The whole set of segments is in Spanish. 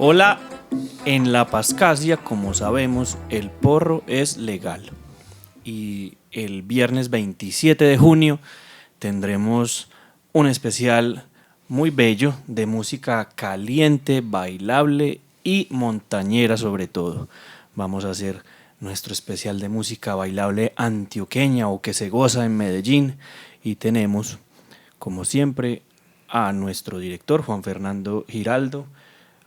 Hola, en La Pascasia, como sabemos, el porro es legal. Y el viernes 27 de junio tendremos un especial muy bello de música caliente, bailable y montañera sobre todo. Vamos a hacer nuestro especial de música bailable antioqueña o que se goza en Medellín y tenemos, como siempre, a nuestro director Juan Fernando Giraldo,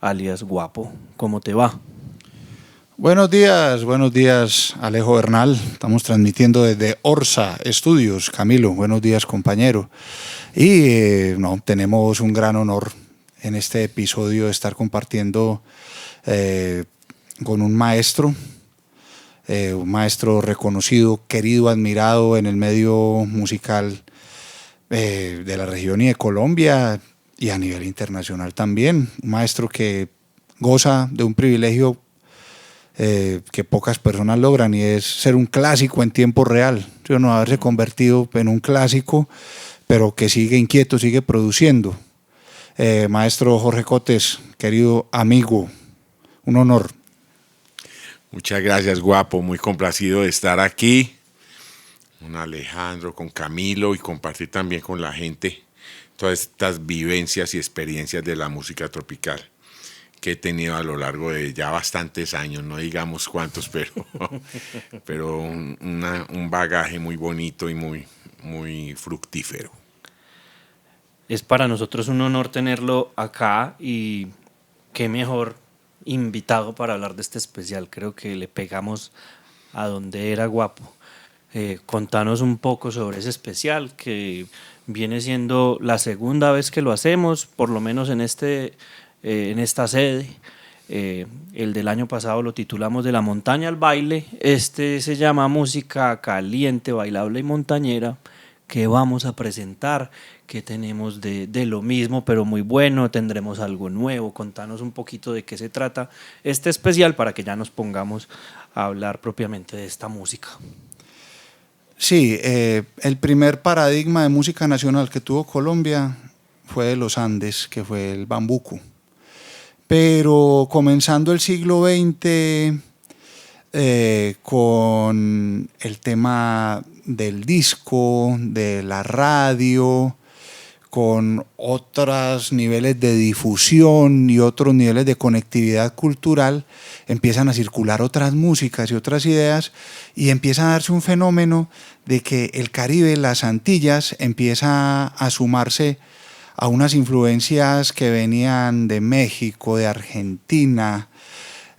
alias Guapo. ¿Cómo te va? Buenos días Alejo Bernal, estamos transmitiendo desde Orsa Estudios. Camilo, buenos días compañero. Y tenemos un gran honor en este episodio de estar compartiendo con un maestro reconocido, querido, admirado en el medio musical de la región y de Colombia y a nivel internacional también. Un maestro que goza de un privilegio que pocas personas logran, y es ser un clásico en tiempo real, ¿sí? No haberse convertido en un clásico, pero que sigue inquieto, sigue produciendo. Maestro Jorge Cotes, querido amigo, un honor. Muchas gracias, Guapo, muy complacido de estar aquí con Alejandro, con Camilo y compartir también con la gente todas estas vivencias y experiencias de la música tropical que he tenido a lo largo de ya bastantes años, no digamos cuántos, pero un bagaje muy bonito y muy fructífero. Es para nosotros un honor tenerlo acá y qué mejor invitado para hablar de este especial. Creo que le pegamos a donde era, Guapo. Contanos un poco sobre ese especial que viene siendo la segunda vez que lo hacemos, por lo menos en esta sede. El del año pasado lo titulamos De la montaña al baile. Este se llama Música caliente, bailable y montañera. ¿Qué vamos a presentar? ¿Qué tenemos de lo mismo pero muy bueno? ¿Tendremos algo nuevo? Contanos un poquito de qué se trata este especial para que ya nos pongamos a hablar propiamente de esta música. Sí, el primer paradigma de música nacional que tuvo Colombia fue de los Andes, que fue el bambuco. Pero comenzando el siglo XX, con el tema del disco, de la radio, con otros niveles de difusión y otros niveles de conectividad cultural, empiezan a circular otras músicas y otras ideas, y empieza a darse un fenómeno de que el Caribe, las Antillas, empieza a sumarse a unas influencias que venían de México, de Argentina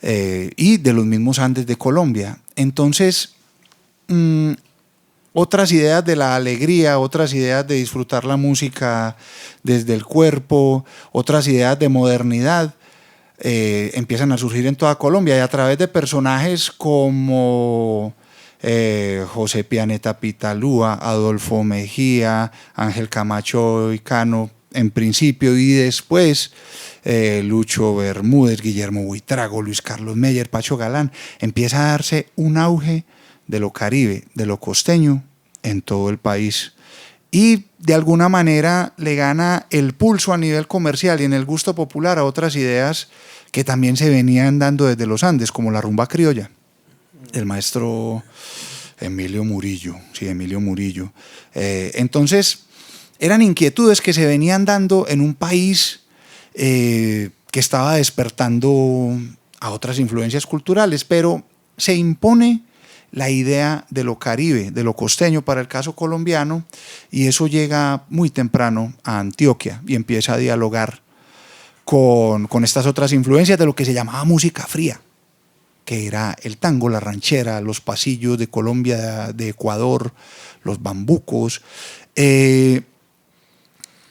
y de los mismos Andes de Colombia. Entonces, otras ideas de la alegría, otras ideas de disfrutar la música desde el cuerpo, otras ideas de modernidad empiezan a surgir en toda Colombia, y a través de personajes como José Pianeta Pitalúa, Adolfo Mejía, Ángel Camacho y Cano en principio, y después Lucho Bermúdez, Guillermo Buitrago, Luis Carlos Meyer, Pacho Galán, empieza a darse un auge de lo caribe, de lo costeño en todo el país, y de alguna manera le gana el pulso a nivel comercial y en el gusto popular a otras ideas que también se venían dando desde los Andes, como la rumba criolla del maestro Emilio Murillo. Sí, Emilio Murillo. Entonces, eran inquietudes que se venían dando en un país que estaba despertando a otras influencias culturales, pero se impone la idea de lo caribe, de lo costeño para el caso colombiano, y eso llega muy temprano a Antioquia y empieza a dialogar con estas otras influencias de lo que se llamaba música fría, que era el tango, la ranchera, los pasillos de Colombia, de Ecuador, los bambucos. Y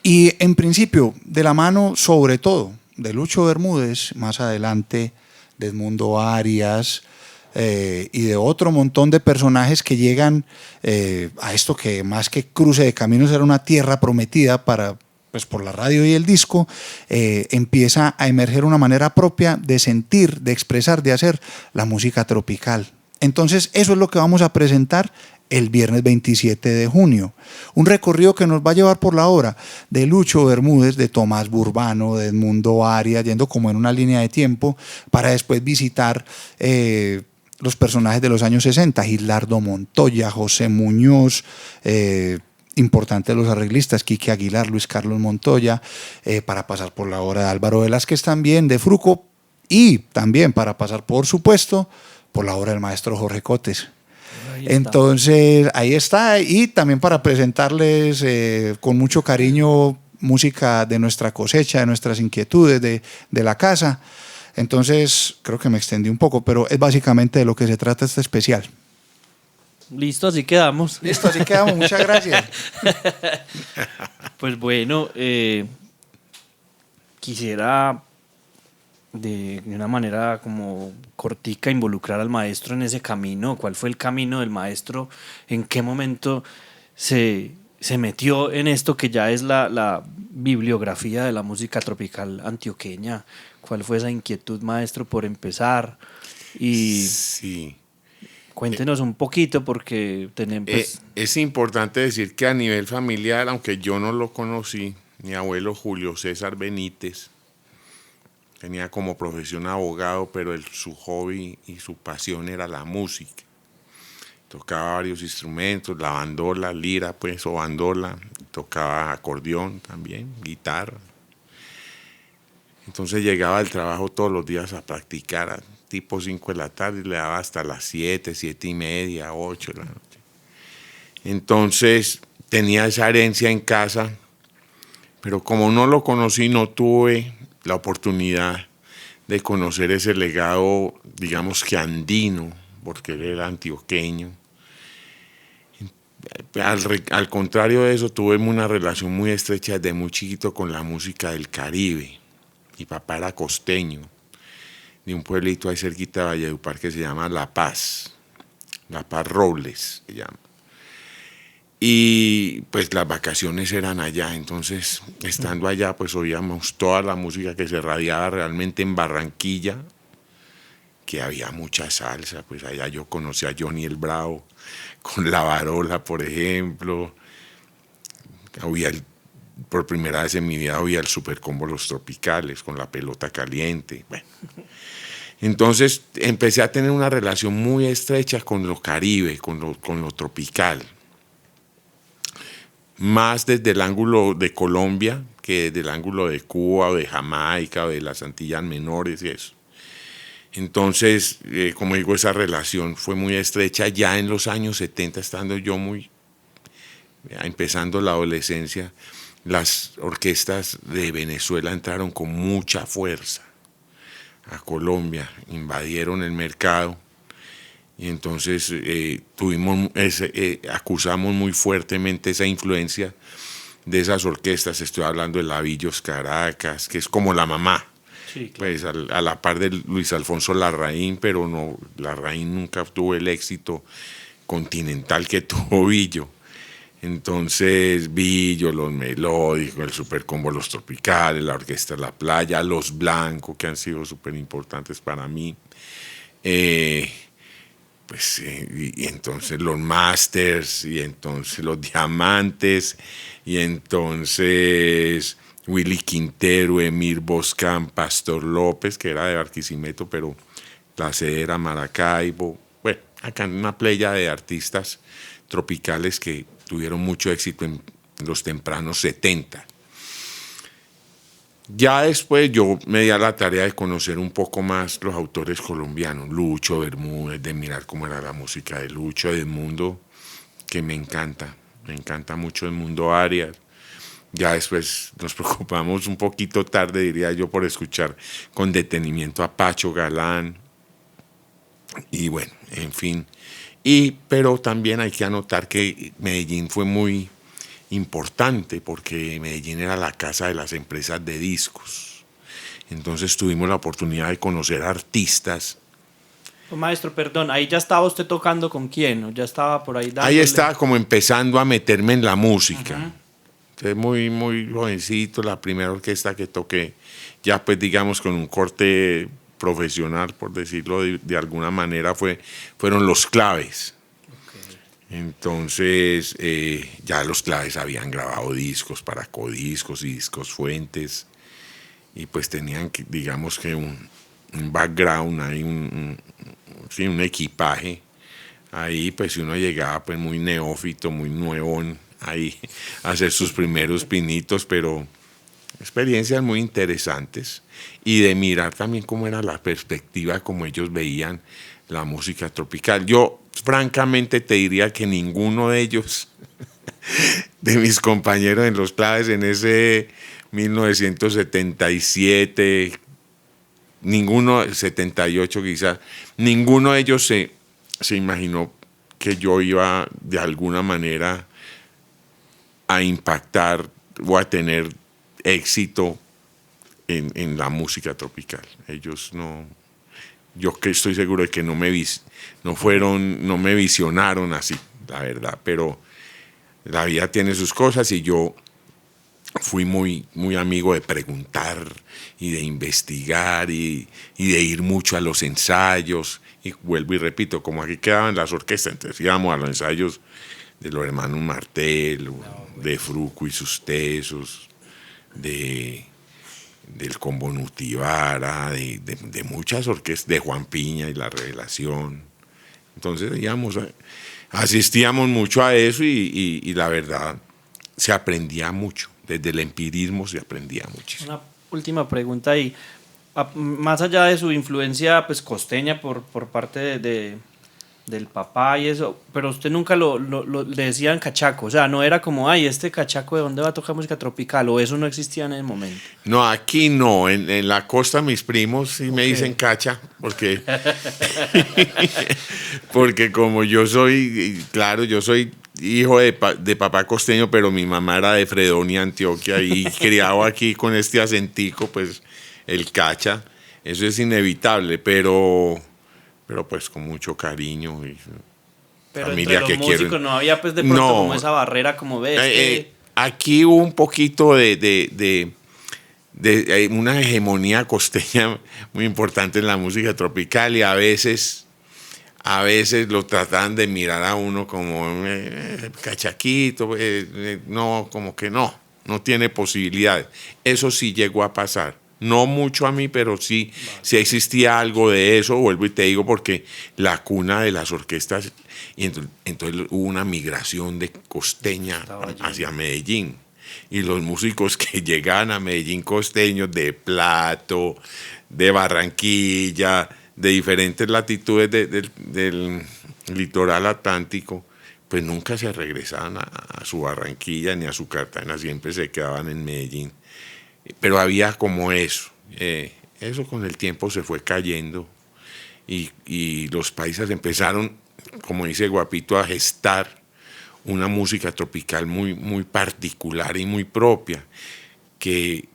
en principio, de la mano sobre todo de Lucho Bermúdez, más adelante de Edmundo Arias, y de otro montón de personajes que llegan a esto que más que cruce de caminos era una tierra prometida para, pues, por la radio y el disco, empieza a emerger una manera propia de sentir, de expresar, de hacer la música tropical. Entonces eso es lo que vamos a presentar el viernes 27 de junio. Un recorrido que nos va a llevar por la obra de Lucho Bermúdez, de Tomás Burbano, de Edmundo Arias, yendo como en una línea de tiempo, para después visitar los personajes de los años 60, Gilardo Montoya, José Muñoz, importante de los arreglistas, Quique Aguilar, Luis Carlos Montoya, para pasar por la obra de Álvaro Velázquez también, de Fruco, y también para pasar, por supuesto, por la obra del maestro Jorge Cotes. Entonces, ahí está, y también para presentarles con mucho cariño música de nuestra cosecha, de nuestras inquietudes, de la casa. Entonces, creo que me extendí un poco, pero es básicamente de lo que se trata este especial. Listo, así quedamos. Listo, así quedamos, muchas gracias. Pues bueno, quisiera de una manera como cortica involucrar al maestro en ese camino. ¿Cuál fue el camino del maestro? ¿En qué momento se metió en esto que ya es la bibliografía de la música tropical antioqueña? ¿Cuál fue esa inquietud, maestro, por empezar? Y sí. Cuéntenos un poquito porque tenemos... Es importante decir que a nivel familiar, aunque yo no lo conocí, mi abuelo Julio César Benítez tenía como profesión abogado, pero su hobby y su pasión era la música. Tocaba varios instrumentos, la bandola, lira pues, o bandola, tocaba acordeón también, guitarra. Entonces llegaba al trabajo todos los días a practicar, tipo 5 de la tarde, y le daba hasta las 7, 7 y media, 8 de la noche. Entonces tenía esa herencia en casa, pero como no lo conocí, no tuve la oportunidad de conocer ese legado, digamos que andino, porque él era antioqueño. Al contrario de eso, tuve una relación muy estrecha desde muy chiquito con la música del Caribe. Mi papá era costeño, de un pueblito ahí cerquita de Valledupar que se llama La Paz Robles se llama. Y pues las vacaciones eran allá, entonces estando allá pues oíamos toda la música que se radiaba realmente en Barranquilla, que había mucha salsa, pues allá yo conocí a Johnny el Bravo con La Varola, por ejemplo. Por primera vez en mi vida oía el Supercombo Los Tropicales con La Pelota Caliente. Bueno. Entonces empecé a tener una relación muy estrecha con lo Caribe, con lo tropical. Más desde el ángulo de Colombia que desde el ángulo de Cuba o de Jamaica o de las Antillas Menores y eso. Entonces, como digo, esa relación fue muy estrecha ya en los años 70, estando yo empezando la adolescencia. Las orquestas de Venezuela entraron con mucha fuerza a Colombia, invadieron el mercado y entonces acusamos muy fuertemente esa influencia de esas orquestas. Estoy hablando de Lavillos Caracas, que es como la mamá, sí, claro. Pues a la par de Luis Alfonso Larraín, pero no, Larraín nunca tuvo el éxito continental que tuvo Billo. Entonces, Billo, Los Melódicos, el Supercombo Los Tropicales, la Orquesta La Playa, Los Blancos, que han sido súper importantes para mí. Y entonces los Masters, y entonces los Diamantes, y entonces Willy Quintero, Emir Boscán, Pastor López, que era de Barquisimeto, pero la sede era Maracaibo. Bueno, acá una playa de artistas tropicales que tuvieron mucho éxito en los tempranos 70. Ya después yo me di a la tarea de conocer un poco más los autores colombianos, Lucho Bermúdez, de mirar cómo era la música de Lucho, Edmundo, que me encanta mucho Edmundo Arias. Ya después nos preocupamos un poquito tarde, diría yo, por escuchar con detenimiento a Pacho Galán. Y bueno, en fin. Pero también hay que anotar que Medellín fue muy importante porque Medellín era la casa de las empresas de discos. Entonces tuvimos la oportunidad de conocer artistas. Maestro, perdón, ahí ya estaba usted tocando con quién, ¿o ya estaba por ahí dándole? Ahí estaba como empezando a meterme en la música. Uh-huh. Entonces muy, muy jovencito, la primera orquesta que toqué, ya pues digamos con un corte profesional, por decirlo de alguna manera, fueron Los Claves. Okay. Entonces, ya los Claves habían grabado discos para Codiscos y Discos Fuentes, y pues tenían, digamos que un background, ahí sí, un equipaje. Ahí pues uno llegaba pues muy neófito, muy nuevón, ahí a hacer sus primeros pinitos, pero experiencias muy interesantes, y de mirar también cómo era la perspectiva, como ellos veían la música tropical. Yo francamente te diría que ninguno de ellos, de mis compañeros en los Claves en ese 1977, ninguno, 78 quizás, ninguno de ellos se imaginó que yo iba de alguna manera a impactar o a tener éxito en la música tropical. Ellos no, yo que estoy seguro de que no me visionaron así, la verdad, pero la vida tiene sus cosas, y yo fui muy, muy amigo de preguntar y de investigar y de ir mucho a los ensayos. Y vuelvo y repito, como aquí quedaban las orquestas, entonces íbamos a los ensayos de los hermanos Martel, de Fruco y sus tesos, del Combo Nutibara, de muchas orquestas, de Juan Piña y La Revelación. Entonces, digamos, asistíamos mucho a eso, y la verdad se aprendía mucho. Desde el empirismo se aprendía muchísimo. Una última pregunta ahí. Más allá de su influencia pues costeña por parte del papá y eso, pero usted nunca le decían cachaco, o sea, no era como, ay, este cachaco ¿de dónde va a tocar música tropical? O eso no existía en el momento. No, aquí no, en la costa mis primos sí me dicen cacha, porque como yo soy, claro, yo soy hijo de papá costeño, pero mi mamá era de Fredonia, Antioquia, y criado aquí con este acentico, pues el cacha, eso es inevitable, pero pues con mucho cariño y pero familia entre los que músicos quiero. no había pues de pronto No, como esa barrera como ves. Aquí hubo un poquito de una hegemonía costeña muy importante en la música tropical, y a veces lo trataban de mirar a uno como cachaquito, no, como que no tiene posibilidades. Eso sí llegó a pasar. No mucho a mí, pero sí existía algo de eso, vuelvo y te digo, porque la cuna de las orquestas, y entonces hubo una migración de costeña hacia Medellín. Y los músicos que llegaban a Medellín costeños, de Plato, de Barranquilla, de diferentes latitudes del litoral atlántico, pues nunca se regresaban a su Barranquilla ni a su Cartagena, siempre se quedaban en Medellín. Pero había como eso. Eso con el tiempo se fue cayendo, y los paisas empezaron, como dice Guapito, a gestar una música tropical muy, muy particular y muy propia, que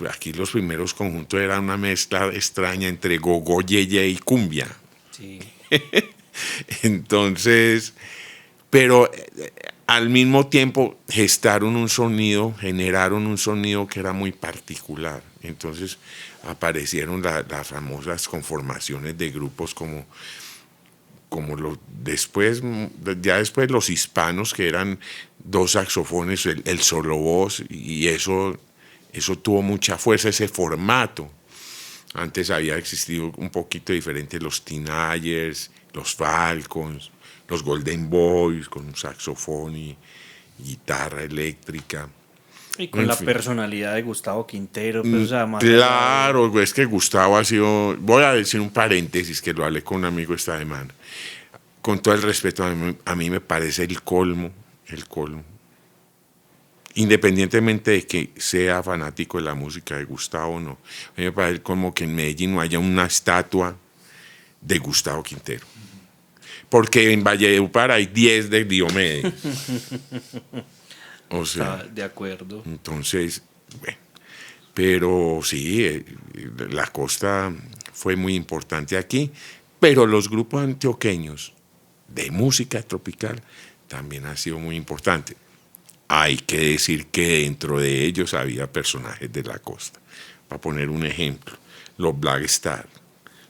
aquí los primeros conjuntos eran una mezcla extraña entre gogó, yeye y cumbia. Sí. Entonces, pero al mismo tiempo generaron un sonido que era muy particular. Entonces aparecieron las famosas conformaciones de grupos como después los hispanos, que eran dos saxofones, el solo voz, y eso tuvo mucha fuerza, ese formato. Antes había existido un poquito diferente los Teenagers, los Falcons, los Golden Boys, con un saxofón y guitarra eléctrica. Y con la personalidad de Gustavo Quintero, pues, o sea, más claro, es que Gustavo ha sido, voy a decir un paréntesis que lo hablé con un amigo esta semana, con todo el respeto, a mí me parece el colmo, independientemente de que sea fanático de la música de Gustavo o no, a mí me parece como que en Medellín no haya una estatua de Gustavo Quintero, porque en Valledupar hay 10 de Diomedes. O sea, de acuerdo. Entonces, bueno, pero sí, la costa fue muy importante aquí, pero los grupos antioqueños de música tropical también han sido muy importantes. Hay que decir que dentro de ellos había personajes de la costa. Para poner un ejemplo, los Black Stars.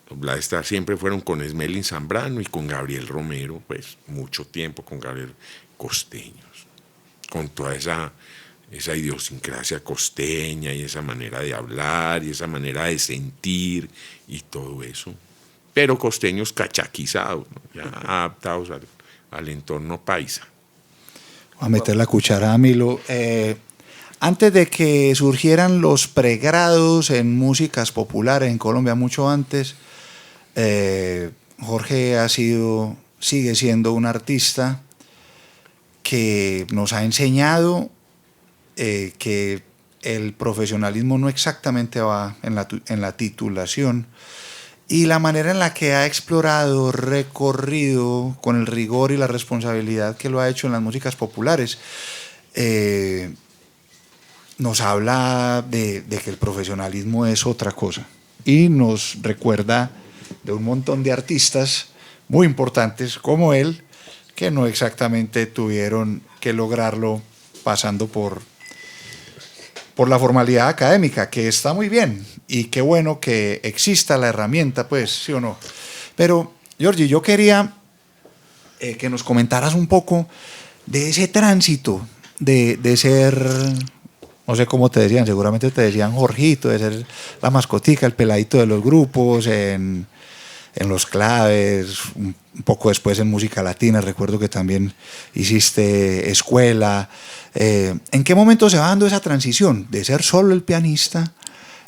Los Black Stars siempre fueron con Esmelin Zambrano y con Gabriel Romero, pues mucho tiempo con Gabriel, costeños, con toda esa idiosincrasia costeña y esa manera de hablar y esa manera de sentir y todo eso. Pero costeños cachaquizados, ¿no? Ya adaptados al entorno paisa. Voy a meter la cuchara, Milo. Antes de que surgieran los pregrados en músicas populares en Colombia, mucho antes, Jorge sigue siendo un artista que nos ha enseñado que el profesionalismo no exactamente va en la titulación, y la manera en la que ha explorado, recorrido con el rigor y la responsabilidad que lo ha hecho en las músicas populares, nos habla de que el profesionalismo es otra cosa, y nos recuerda de un montón de artistas muy importantes como él, que no exactamente tuvieron que lograrlo pasando por la formalidad académica, que está muy bien, y qué bueno que exista la herramienta, pues, ¿sí o no? Pero, Giorgi, yo quería que nos comentaras un poco de ese tránsito de ser, no sé cómo te decían, seguramente te decían Jorgito, de ser la mascotica, el peladito de los grupos, en Los Claves, un poco después en música latina, recuerdo que también hiciste escuela. ¿En qué momento se va dando esa transición de ser solo el pianista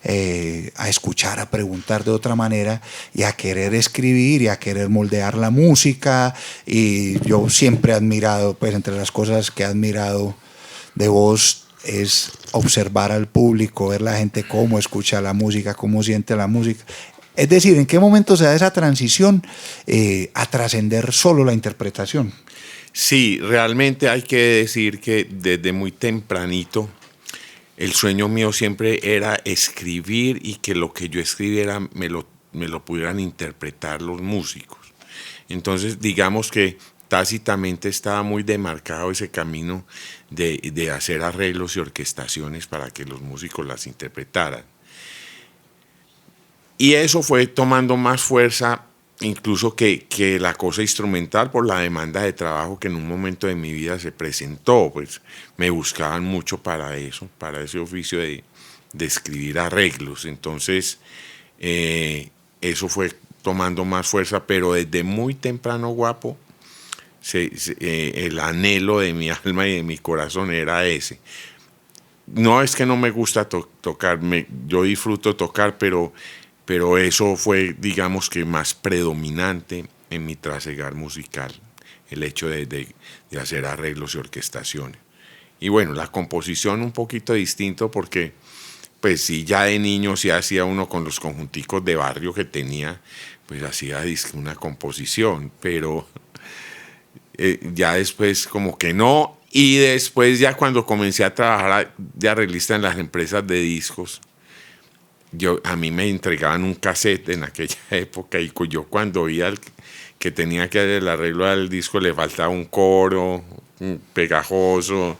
a escuchar, a preguntar de otra manera y a querer escribir y a querer moldear la música? Y yo siempre he admirado, pues entre las cosas que he admirado de vos es observar al público, ver la gente cómo escucha la música, cómo siente la música. Es decir, ¿en qué momento se da esa transición a trascender solo la interpretación? Sí, realmente hay que decir que desde muy tempranito el sueño mío siempre era escribir y que lo que yo escribiera me lo pudieran interpretar los músicos. Entonces, digamos que tácitamente estaba muy demarcado ese camino de hacer arreglos y orquestaciones para que los músicos las interpretaran. Y eso fue tomando más fuerza incluso que la cosa instrumental, por la demanda de trabajo que en un momento de mi vida se presentó. Pues me buscaban mucho para eso, para ese oficio de escribir arreglos. Entonces eso fue tomando más fuerza, pero desde muy temprano, Guapo, el anhelo de mi alma y de mi corazón era ese. No es que no me gusta tocar, yo disfruto tocar, pero eso fue, digamos que más predominante en mi trasegar musical, el hecho de hacer arreglos y orquestaciones. Y bueno, la composición un poquito distinto porque, pues sí, ya de niño sí hacía uno con los conjunticos de barrio que tenía, pues hacía una composición, pero ya después como que no. Y después ya cuando comencé a trabajar de arreglista en las empresas de discos, a mí me entregaban un cassette en aquella época y yo cuando oía que tenía que hacer el arreglo del disco le faltaba un coro pegajoso,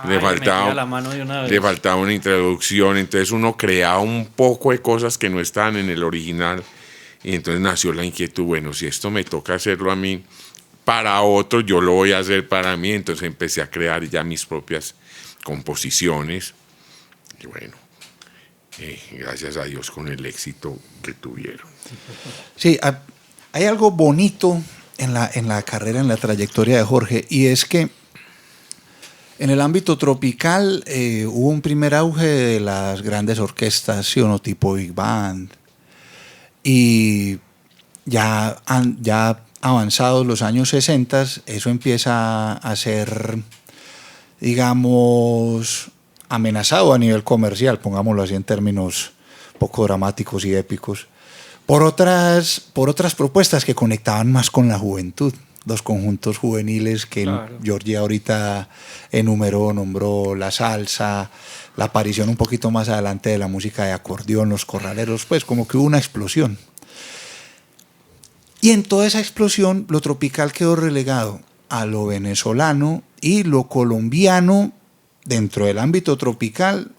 le faltaba una introducción, entonces uno creaba un poco de cosas que no estaban en el original y entonces nació la inquietud, bueno, si esto me toca hacerlo a mí para otro, yo lo voy a hacer para mí, entonces empecé a crear ya mis propias composiciones y bueno, gracias a Dios con el éxito que tuvieron. Sí, hay algo bonito en la carrera, en la trayectoria de Jorge, y es que en el ámbito tropical hubo un primer auge de las grandes orquestas, ¿sí o no? Tipo Big Band, y ya avanzados los años 60, eso empieza a ser, digamos, amenazado a nivel comercial, pongámoslo así en términos poco dramáticos y épicos, por otras propuestas que conectaban más con la juventud, los conjuntos juveniles que claro. Giorgi ahorita enumeró, nombró la salsa, la aparición un poquito más adelante de la música de acordeón, los corraleros, pues como que hubo una explosión. Y en toda esa explosión lo tropical quedó relegado a lo venezolano y lo colombiano dentro del ámbito tropical,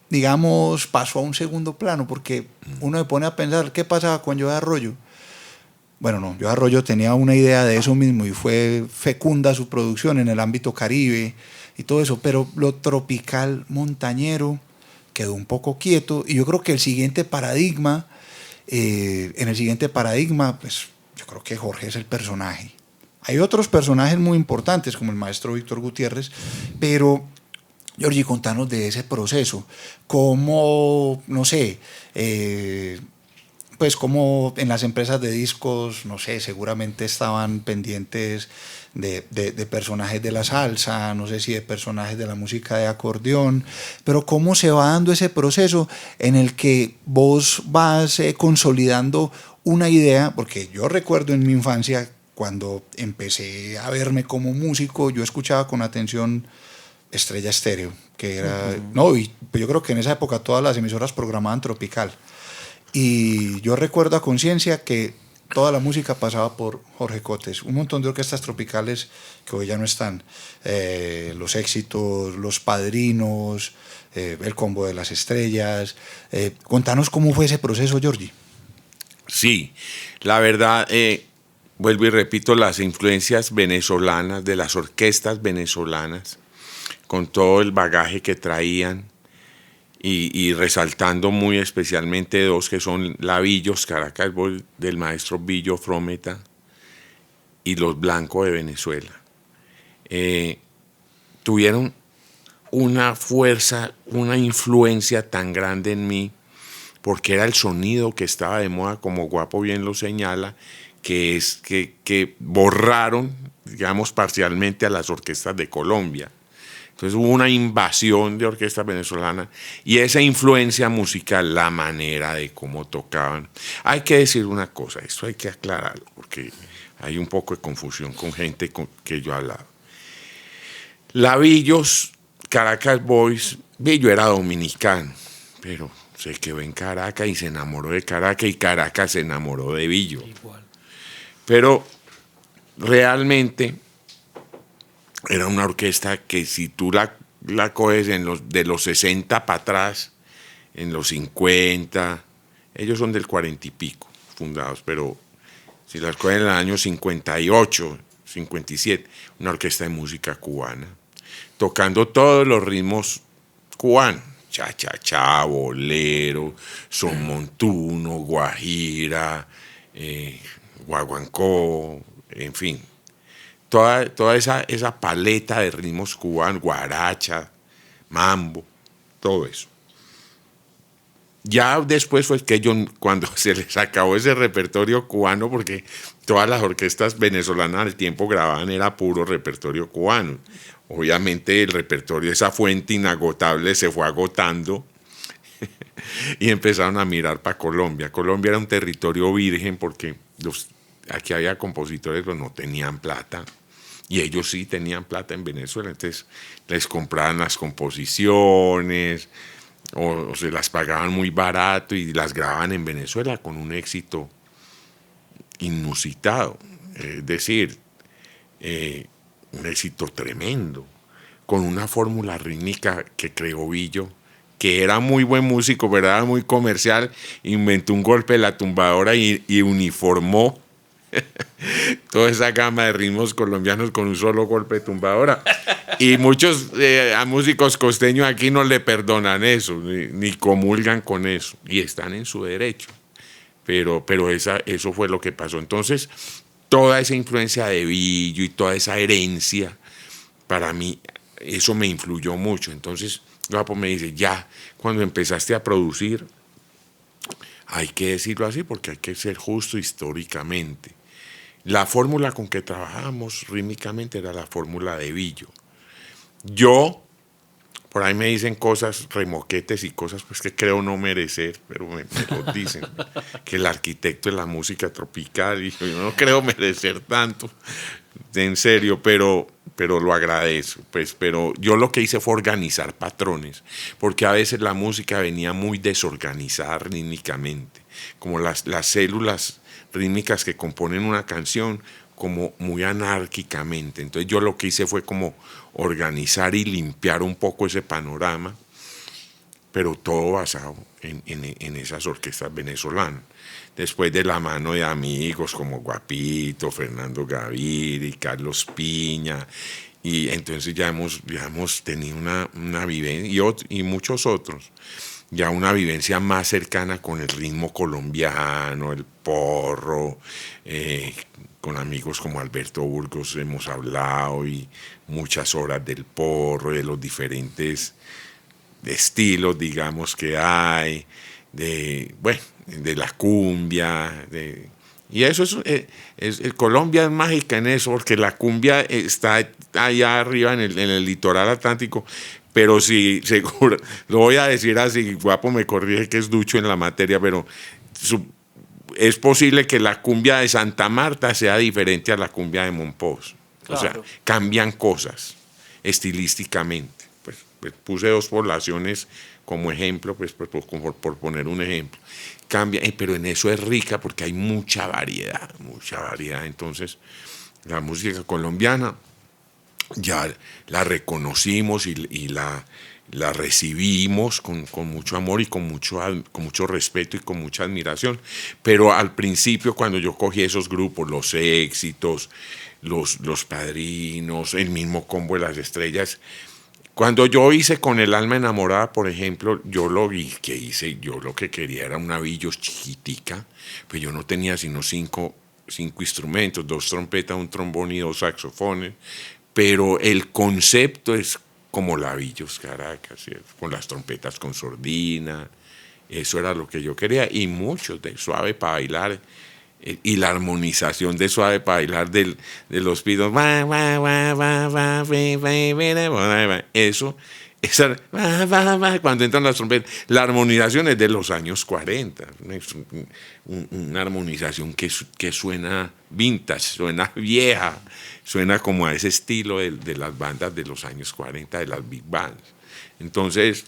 digamos, pasó a un segundo plano, porque uno se pone a pensar qué pasaba con Joe Arroyo. Bueno, no, yo Arroyo tenía una idea de eso mismo y fue fecunda su producción en el ámbito Caribe y todo eso, pero lo tropical montañero quedó un poco quieto y yo creo que el siguiente paradigma, en el siguiente paradigma, pues yo creo que Jorge es el personaje. Hay otros personajes muy importantes como el maestro Víctor Gutiérrez, pero Georgie, contanos de ese proceso, cómo, no sé, pues como en las empresas de discos, no sé, seguramente estaban pendientes de personajes de la salsa, no sé si de personajes de la música de acordeón, pero cómo se va dando ese proceso en el que vos vas consolidando una idea, porque yo recuerdo en mi infancia, cuando empecé a verme como músico, yo escuchaba con atención Estrella Estéreo, que era, no, y yo creo que en esa época todas las emisoras programaban Tropical. Y yo recuerdo a conciencia que toda la música pasaba por Jorge Cotes. Un montón de orquestas tropicales que hoy ya no están. Los Éxitos, Los Padrinos, el Combo de las Estrellas. Contanos cómo fue ese proceso, Georgie. Sí, la verdad, vuelvo y repito, las influencias venezolanas, de las orquestas venezolanas, con todo el bagaje que traían, y resaltando muy especialmente dos que son la Villos, Caracas Boys, del maestro Villo Frometa, y los Blanco de Venezuela. Tuvieron una fuerza, una influencia tan grande en mí, porque era el sonido que estaba de moda, como Guapo bien lo señala, que es que borraron, digamos, parcialmente a las orquestas de Colombia. Entonces hubo una invasión de orquesta venezolana y esa influencia musical, la manera de cómo tocaban. Hay que decir una cosa, esto hay que aclararlo, porque hay un poco de confusión con gente con que yo hablaba. La Villos, Caracas Boys, Villo era dominicano, pero se quedó en Caracas y se enamoró de Caracas y Caracas se enamoró de Villo. Igual. Pero realmente era una orquesta que si tú la coges de los 60 para atrás, en los 50, ellos son del 40 y pico fundados, pero si las coges en el año 58, 57, una orquesta de música cubana, tocando todos los ritmos cubanos, cha-cha-cha, bolero, son montuno, guajira, guaguancó, en fin. Toda esa paleta de ritmos cubanos, guaracha, mambo, todo eso. Ya después fue que ellos, cuando se les acabó ese repertorio cubano, porque todas las orquestas venezolanas al tiempo grababan era puro repertorio cubano. Obviamente el repertorio, esa fuente inagotable se fue agotando y empezaron a mirar para Colombia. Colombia era un territorio virgen porque aquí había compositores que no tenían plata. Y ellos sí tenían plata en Venezuela, entonces les compraban las composiciones o se las pagaban muy barato y las grababan en Venezuela con un éxito inusitado. Es decir, un éxito tremendo, con una fórmula rítmica que creó Villo, que era muy buen músico, pero era muy comercial, inventó un golpe de la tumbadora y uniformó toda esa gama de ritmos colombianos con un solo golpe de tumbadora. Y muchos a músicos costeños aquí no le perdonan eso, ni comulgan con eso, y están en su derecho. Pero eso fue lo que pasó. Entonces, toda esa influencia de Villo y toda esa herencia, para mí, eso me influyó mucho. Entonces, Guapo me dice, ya, cuando empezaste a producir, hay que decirlo así, porque hay que ser justo históricamente. La fórmula con que trabajábamos rítmicamente era la fórmula de Villo. Yo, por ahí me dicen cosas, remoquetes y cosas pues que creo no merecer, pero me lo dicen, que el arquitecto de la música tropical, y yo no creo merecer tanto, en serio, pero lo agradezco, pues, pero yo lo que hice fue organizar patrones, porque a veces la música venía muy desorganizada rítmicamente, como las células rítmicas que componen una canción, como muy anárquicamente. Entonces yo lo que hice fue como organizar y limpiar un poco ese panorama pero todo basado en esas orquestas venezolanas. Después de la mano de amigos como Guapito, Fernando Gaviria, Carlos Piña, y entonces ya hemos tenido una vivencia, y muchos otros, ya una vivencia más cercana con el ritmo colombiano, el porro, con amigos como Alberto Burgos hemos hablado, y muchas horas del porro, de los diferentes estilos, digamos, que hay, de la cumbia, y eso Colombia es mágica en eso, porque la cumbia está allá arriba en el litoral atlántico, pero sí, seguro, lo voy a decir así, Guapo me corrige que es ducho en la materia, pero es posible que la cumbia de Santa Marta sea diferente a la cumbia de Monpós. Claro. O sea, cambian cosas estilísticamente. Pues puse 2 poblaciones como ejemplo, pues por poner un ejemplo. Cambia, pero en eso es rica porque hay mucha variedad. Entonces, la música colombiana ya la reconocimos y la recibimos con mucho amor y con mucho respeto y con mucha admiración. Pero al principio, cuando yo cogí esos grupos, Los Éxitos, los Padrinos, el mismo Combo de las Estrellas, cuando yo hice Con el alma enamorada, por ejemplo, yo lo que quería era una Villos chiquitica, pues yo no tenía sino cinco instrumentos, 2 trompetas, un trombón y 2 saxofones, pero el concepto es como la Villos Caracas, ¿sí? Con las trompetas con sordina, eso era lo que yo quería, y muchos de Suave para Bailar, y la armonización de Suave para Bailar de los pidos, eso, cuando entran las trompetas, la armonización es de los años 40, una armonización que suena vintage, suena vieja, suena como a ese estilo de las bandas de los años 40, de las big bands. Entonces,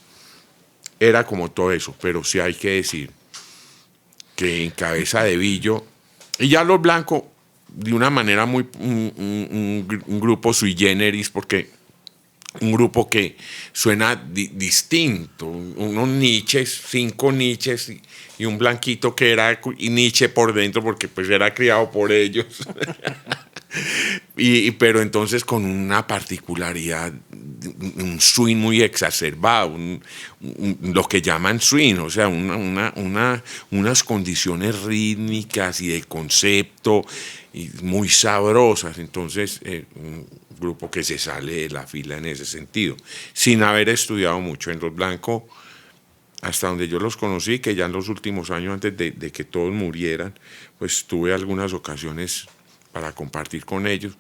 era como todo eso, pero sí hay que decir que en cabeza de Villo, y ya Los Blancos, de una manera muy, un grupo sui generis, porque un grupo que suena distinto, unos niches, 5 niches y un blanquito que era niche por dentro, porque pues era criado por ellos. Pero entonces con una particularidad, un swing muy exacerbado, lo que llaman swing, o sea, unas condiciones rítmicas y de concepto muy sabrosas. Entonces, un grupo que se sale de la fila en ese sentido, sin haber estudiado mucho. En Los Blancos, hasta donde yo los conocí, que ya en los últimos años, antes de que todos murieran, pues tuve algunas ocasiones para compartir con ellos,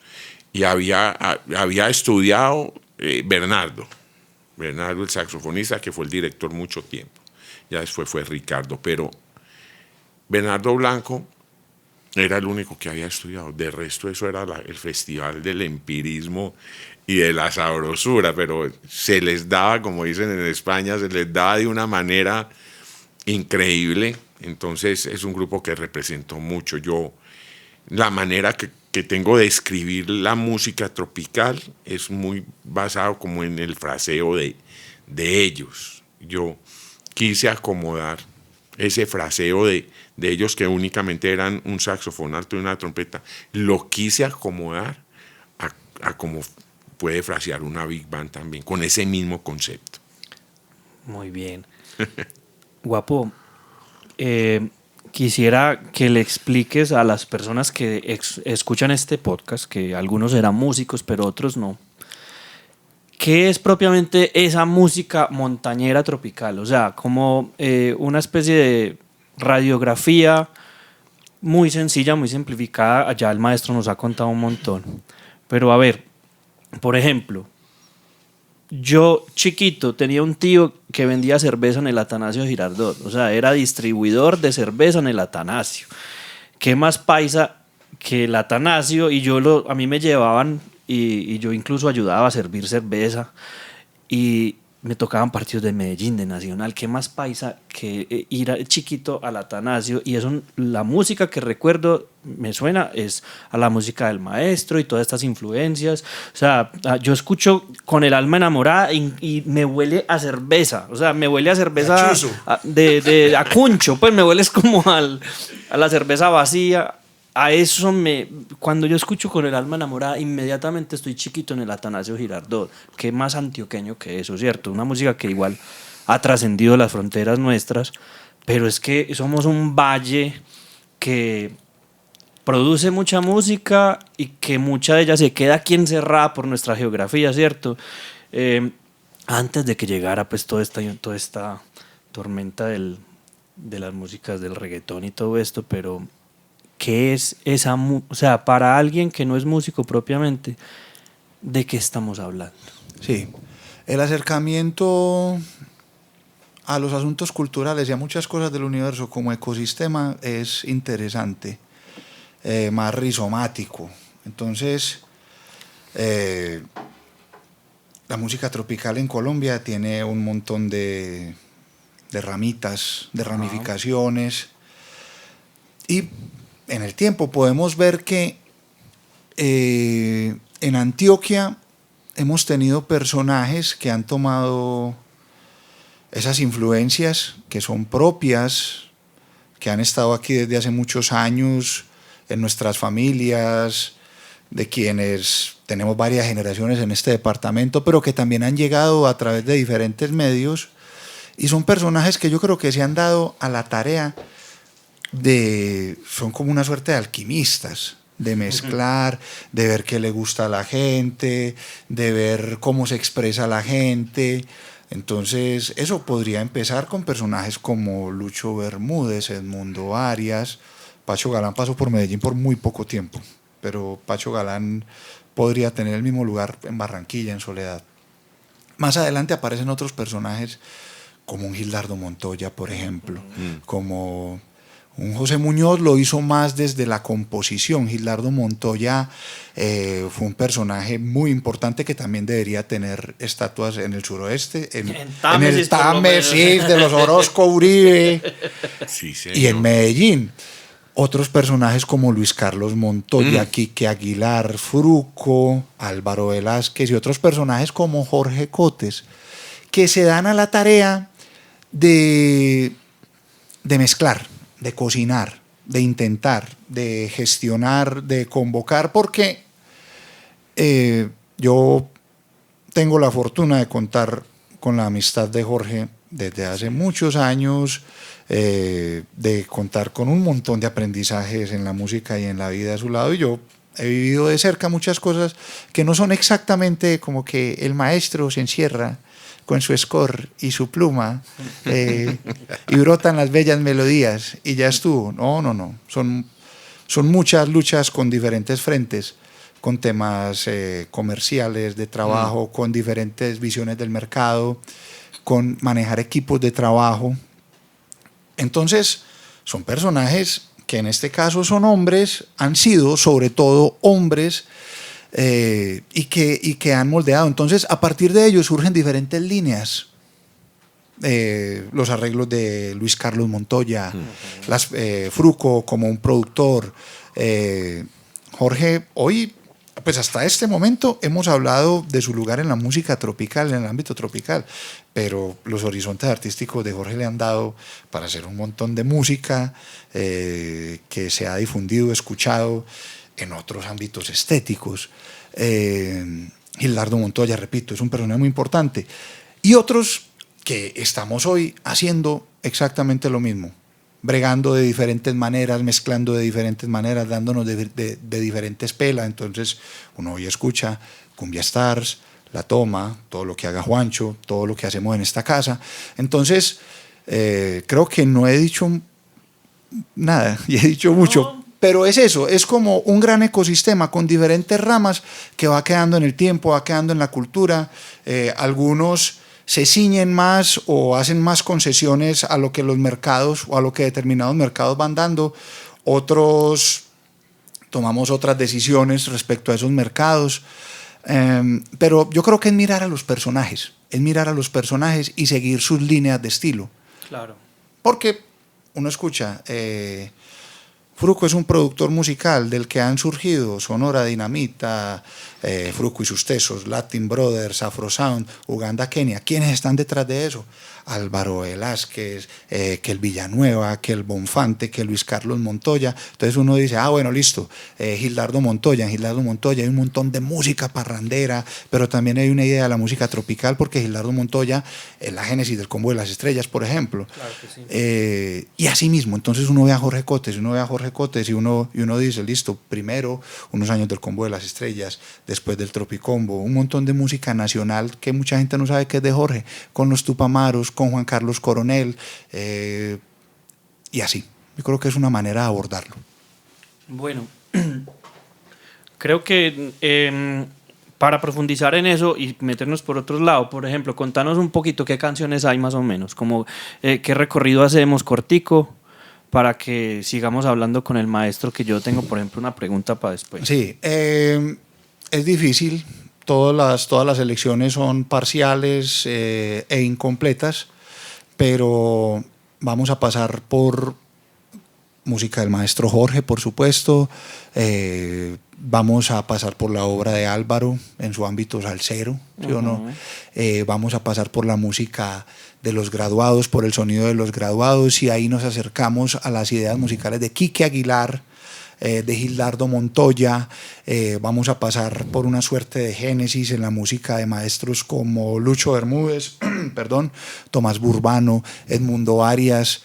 y había estudiado Bernardo, el saxofonista, que fue el director mucho tiempo. Ya después fue Ricardo, pero Bernardo Blanco era el único que había estudiado. De resto, eso era el festival del empirismo y de la sabrosura, pero se les daba, como dicen en España, se les daba de una manera increíble. Entonces, es un grupo que representó mucho. La manera que tengo de escribir la música tropical es muy basado como en el fraseo de ellos. Yo quise acomodar ese fraseo de ellos, que únicamente eran un saxofón alto y una trompeta, lo quise acomodar a cómo puede frasear una big band también, con ese mismo concepto. Muy bien. Guapo, quisiera que le expliques a las personas que escuchan este podcast, que algunos serán músicos, pero otros no, ¿qué es propiamente esa música montañera tropical? O sea, como una especie de radiografía muy sencilla, muy simplificada. Allá el maestro nos ha contado un montón. Pero a ver, por ejemplo, yo chiquito tenía un tío que vendía cerveza en el Atanasio Girardot. O sea, era distribuidor de cerveza en el Atanasio. ¿Qué más paisa que el Atanasio? Y a mí me llevaban y yo incluso ayudaba a servir cerveza. Y me tocaban partidos de Medellín, de Nacional, qué más paisa que ir chiquito al Atanasio, y eso, la música que recuerdo me suena es a la música del maestro y todas estas influencias. O sea, yo escucho con el alma enamorada y me huele a cerveza, o sea, me huele a cerveza a cuncho, pues me huele es como a la cerveza vacía. A eso cuando yo escucho con el alma enamorada, inmediatamente estoy chiquito en el Atanasio Girardot. Qué más antioqueño que eso, ¿cierto? Una música que igual ha trascendido las fronteras nuestras, pero es que somos un valle que produce mucha música y que mucha de ella se queda aquí encerrada por nuestra geografía, ¿cierto? Antes de que llegara pues toda esta tormenta de las músicas del reggaetón y todo esto, pero ¿qué es esa o sea, para alguien que no es músico propiamente, ¿de qué estamos hablando? Sí, el acercamiento a los asuntos culturales y a muchas cosas del universo como ecosistema es interesante, más rizomático. Entonces, la música tropical en Colombia tiene un montón de ramitas, de ramificaciones, y en el tiempo podemos ver que en Antioquia hemos tenido personajes que han tomado esas influencias que son propias, que han estado aquí desde hace muchos años en nuestras familias, de quienes tenemos varias generaciones en este departamento, pero que también han llegado a través de diferentes medios, y son personajes que yo creo que se han dado a la tarea son como una suerte de alquimistas, de mezclar, de ver qué le gusta a la gente, de ver cómo se expresa la gente. Entonces eso podría empezar con personajes como Lucho Bermúdez, Edmundo Arias. Pacho Galán pasó por Medellín por muy poco tiempo, pero Pacho Galán podría tener el mismo lugar en Barranquilla, en Soledad. Más adelante aparecen otros personajes como un Gildardo Montoya, por ejemplo, como un José Muñoz. Lo hizo más desde la composición. Gildardo Montoya fue un personaje muy importante que también debería tener estatuas en el suroeste, en el Támesis de los Orozco Uribe, sí, señor. Y en Medellín. Otros personajes como Luis Carlos Montoya, Quique Aguilar, Fruco, Álvaro Velázquez y otros personajes como Jorge Cotes, que se dan a la tarea de mezclar, de cocinar, de intentar, de gestionar, de convocar, porque yo tengo la fortuna de contar con la amistad de Jorge desde hace muchos años, de contar con un montón de aprendizajes en la música y en la vida a su lado, y yo he vivido de cerca muchas cosas que no son exactamente como que el maestro se encierra con su score y su pluma y brotan las bellas melodías y ya estuvo. No. Son muchas luchas con diferentes frentes, con temas comerciales, de trabajo, con diferentes visiones del mercado, con manejar equipos de trabajo. Entonces, son personajes que en este caso son hombres, han sido sobre todo hombres, y que han moldeado. Entonces, a partir de ellos surgen diferentes líneas. Los arreglos de Luis Carlos Montoya, Fruco como un productor. Jorge, hoy, pues hasta este momento hemos hablado de su lugar en la música tropical, en el ámbito tropical, pero los horizontes artísticos de Jorge le han dado para hacer un montón de música que se ha difundido, escuchado en otros ámbitos estéticos. Gildardo Montoya, repito, es un personaje muy importante. Y otros que estamos hoy haciendo exactamente lo mismo, bregando de diferentes maneras, mezclando de diferentes maneras, dándonos de diferentes pelas. Entonces uno hoy escucha Cumbia Stars, La Toma, todo lo que haga Juancho, todo lo que hacemos en esta casa. Entonces creo que no he dicho nada y he dicho mucho. Pero es eso, es como un gran ecosistema con diferentes ramas que va quedando en el tiempo, va quedando en la cultura. Algunos se ciñen más o hacen más concesiones a lo que los mercados o a lo que determinados mercados van dando. Otros tomamos otras decisiones respecto a esos mercados. Pero yo creo que es mirar a los personajes, y seguir sus líneas de estilo. Claro. Porque uno escucha, Fruco es un productor musical del que han surgido Sonora Dinamita, Fruco y sus tesos, Latin Brothers, Afro Sound, Uganda, Kenia. ¿Quiénes están detrás de eso? Álvaro Velázquez, que el Villanueva, que el Bonfante, que Luis Carlos Montoya. Entonces uno dice, bueno, listo, Gildardo Montoya. En Gildardo Montoya hay un montón de música parrandera, pero también hay una idea de la música tropical, porque Gildardo Montoya es la génesis del Combo de las Estrellas, por ejemplo. Claro que sí. Y así mismo, entonces uno ve a Jorge Cotes, y uno dice, listo, primero unos años del Combo de las Estrellas, después del Tropicombo, un montón de música nacional que mucha gente no sabe que es de Jorge, con los Tupamaros, con Juan Carlos Coronel, y así. Yo creo que es una manera de abordarlo. Bueno, creo que para profundizar en eso y meternos por otros lados, por ejemplo, contanos un poquito qué canciones hay más o menos, como qué recorrido hacemos cortico para que sigamos hablando con el maestro, que yo tengo, por ejemplo, una pregunta para después. Sí, es difícil. Todas las elecciones son parciales e incompletas, pero vamos a pasar por música del maestro Jorge, por supuesto. Vamos a pasar por la obra de Álvaro en su ámbito salsero, ¿sí o no? Vamos a pasar por la música de los graduados, por el sonido de los graduados, y ahí nos acercamos a las ideas musicales de Quique Aguilar, de Gildardo Montoya. Vamos a pasar por una suerte de génesis en la música de maestros como Lucho Bermúdez, perdón, Tomás Burbano, Edmundo Arias.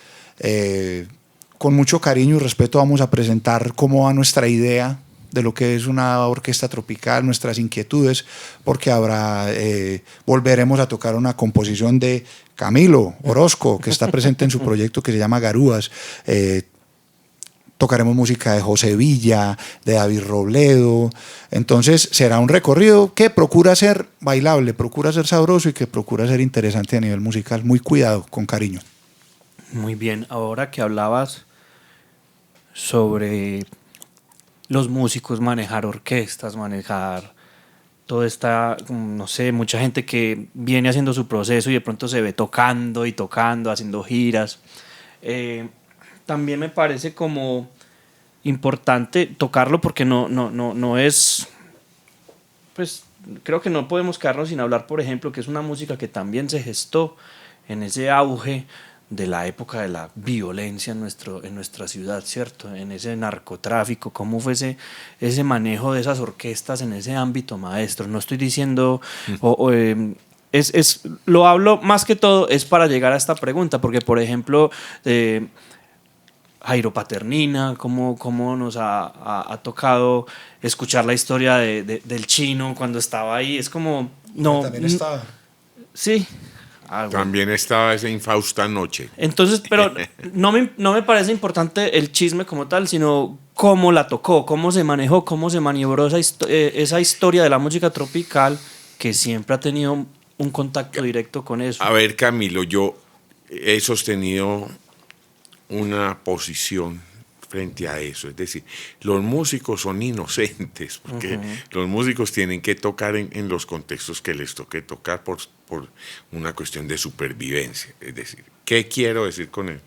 Con mucho cariño y respeto vamos a presentar cómo va nuestra idea de lo que es una orquesta tropical, nuestras inquietudes, porque volveremos a tocar una composición de Camilo Orozco, que está presente en su proyecto que se llama Garúas. Tocaremos música de José Villa, de David Robledo. Entonces será un recorrido que procura ser bailable, procura ser sabroso y que procura ser interesante a nivel musical. Muy cuidado, con cariño. Muy bien, ahora que hablabas sobre los músicos, manejar orquestas, manejar toda esta, no sé, mucha gente que viene haciendo su proceso y de pronto se ve tocando y tocando, haciendo giras. También me parece como importante tocarlo, porque no es, pues creo que no podemos quedarnos sin hablar, por ejemplo, que es una música que también se gestó en ese auge de la época de la violencia en nuestra ciudad, ¿cierto? En ese narcotráfico, cómo fue ese manejo de esas orquestas en ese ámbito, maestro. No estoy diciendo... lo hablo más que todo es para llegar a esta pregunta, porque, por ejemplo, Jairo Paternina, cómo nos ha tocado escuchar la historia del Chino cuando estaba ahí. Es como... no, también estaba. Sí. Bueno. También estaba esa infausta noche. Entonces, pero no me parece importante el chisme como tal, sino cómo la tocó, cómo se manejó, cómo se maniobró esa historia de la música tropical, que siempre ha tenido un contacto directo con eso. A ver, Camilo, yo he sostenido una posición frente a eso. Es decir, los músicos son inocentes, porque los músicos tienen que tocar en los contextos que les toque tocar por una cuestión de supervivencia. Es decir, ¿qué quiero decir con él?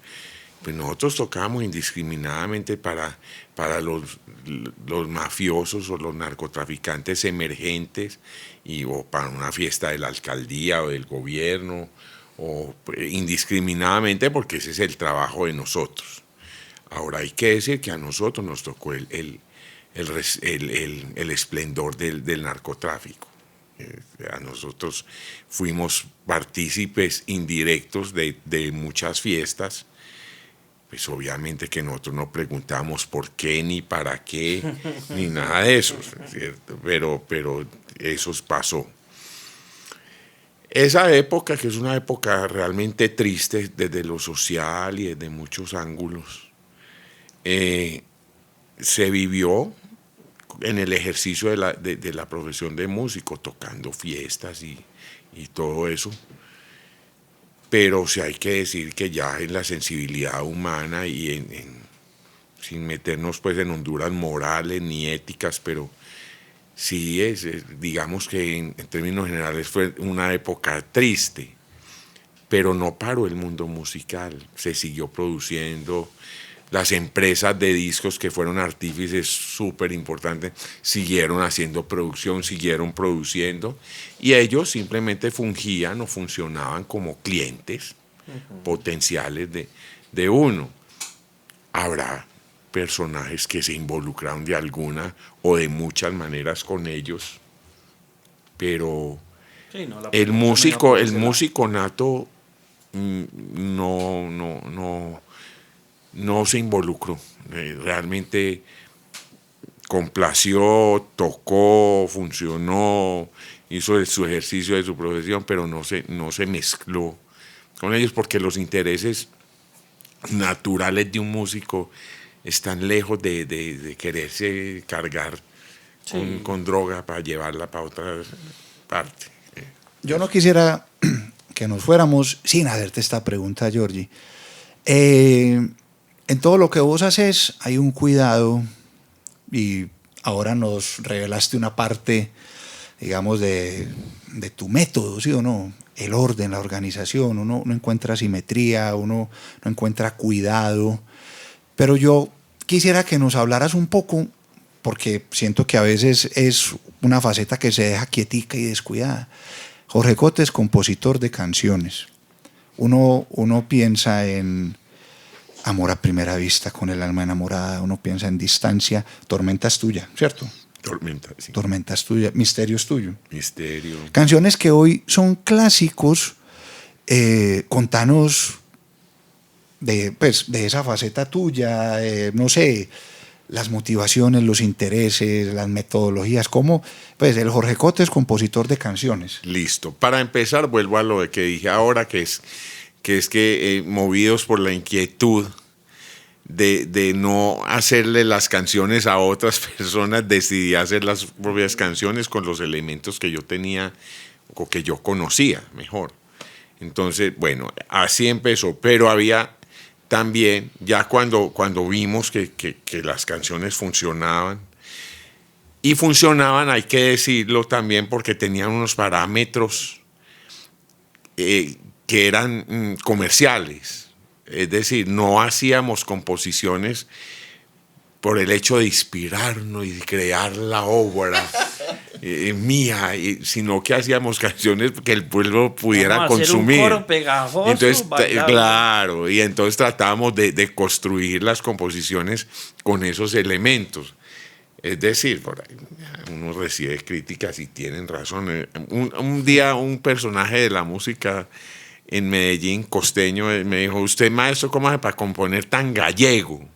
Pues nosotros tocamos indiscriminadamente para los mafiosos o los narcotraficantes emergentes, o para una fiesta de la alcaldía o del gobierno, o indiscriminadamente, porque ese es el trabajo de nosotros. Ahora hay que decir que a nosotros nos tocó el esplendor del narcotráfico. A nosotros fuimos partícipes indirectos de muchas fiestas. Pues obviamente que nosotros no preguntamos por qué, ni para qué, ni nada de eso, ¿cierto? Pero eso pasó. Esa época, que es una época realmente triste desde lo social y desde muchos ángulos, se vivió en el ejercicio de la profesión de músico, tocando fiestas y todo eso. Pero sí hay que decir que ya en la sensibilidad humana y sin meternos pues en honduras morales ni éticas, pero sí, digamos que en términos generales fue una época triste, pero no paró el mundo musical, se siguió produciendo. Las empresas de discos que fueron artífices súper importantes siguieron haciendo producción, siguieron produciendo, y ellos simplemente fungían o funcionaban como clientes potenciales de uno. Habrá personajes que se involucraron de alguna o de muchas maneras con ellos, pero Sí, no, la el pregunta no iba por ese lado. músico nato no se involucró. Realmente complació, tocó, funcionó, hizo su ejercicio de su profesión, pero no se mezcló con ellos porque los intereses naturales de un músico están lejos de quererse cargar con droga para llevarla para otra parte. Yo no quisiera que nos fuéramos sin hacerte esta pregunta, Georgie. En todo lo que vos haces hay un cuidado, y ahora nos revelaste una parte, digamos, de tu método, ¿sí o no? El orden, la organización, uno encuentra simetría, uno no encuentra cuidado. Pero yo quisiera que nos hablaras un poco, porque siento que a veces es una faceta que se deja quietica y descuidada. Jorge Cote es compositor de canciones. Uno piensa en Amor a primera vista, Con el alma enamorada, uno piensa en Distancia, Tormenta es tuya, ¿cierto? Tormenta, sí. Tormenta es tuya, Misterio es tuyo. Misterio. Canciones que hoy son clásicos. Contanos de esa faceta tuya, no sé, las motivaciones, los intereses, las metodologías, cómo, pues el Jorge Cote es compositor de canciones. Listo. Para empezar, vuelvo a lo que dije ahora, que movidos por la inquietud de no hacerle las canciones a otras personas, decidí hacer las propias canciones con los elementos que yo tenía o que yo conocía mejor. Entonces, bueno, así empezó, pero había también, ya cuando vimos que las canciones funcionaban, y funcionaban, hay que decirlo también, porque tenían unos parámetros que eran comerciales. Es decir, no hacíamos composiciones por el hecho de inspirarnos y crear la obra mía, sino que hacíamos canciones que el pueblo pudiera Vamos a hacer consumir. un coro pegajoso, Entonces, bailable. claro, y entonces tratábamos de construir las composiciones con esos elementos. Es decir, por ahí uno recibe críticas y tienen razón. Un día un personaje de la música en Medellín, costeño, me dijo: usted, maestro, ¿cómo hace para componer tan gallego?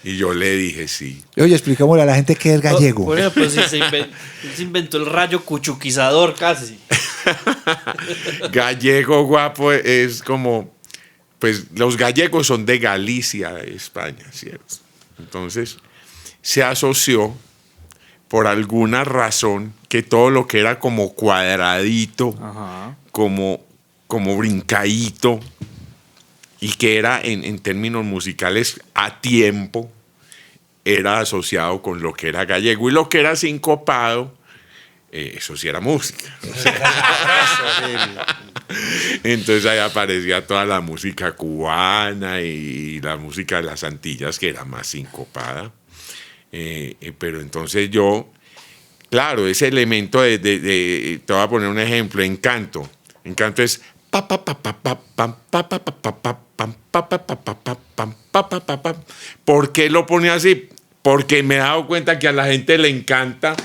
Y yo le dije: sí. Oye, expliquémosle a la gente qué es gallego. Por ejemplo, si se inventó el rayo cuchuquizador casi. Gallego, guapo, es como, pues los gallegos son de Galicia, España, ¿cierto? Entonces se asoció por alguna razón que todo lo que era como cuadradito, Ajá. como brincadito, y que era en términos musicales a tiempo, era asociado con lo que era gallego, y lo que era sincopado, eso sí era música. Entonces ahí aparecía toda la música cubana y la música de las Antillas, que era más sincopada. Pero entonces yo, claro, ese elemento te voy a poner un ejemplo: Encanto. Encanto es pa pa pa pa pa pam pa pa pa pa pa pam pa pa pa pa pa pam pa pa pa pam. ¿Por qué lo pone así? Porque me he dado cuenta que a la gente le encanta.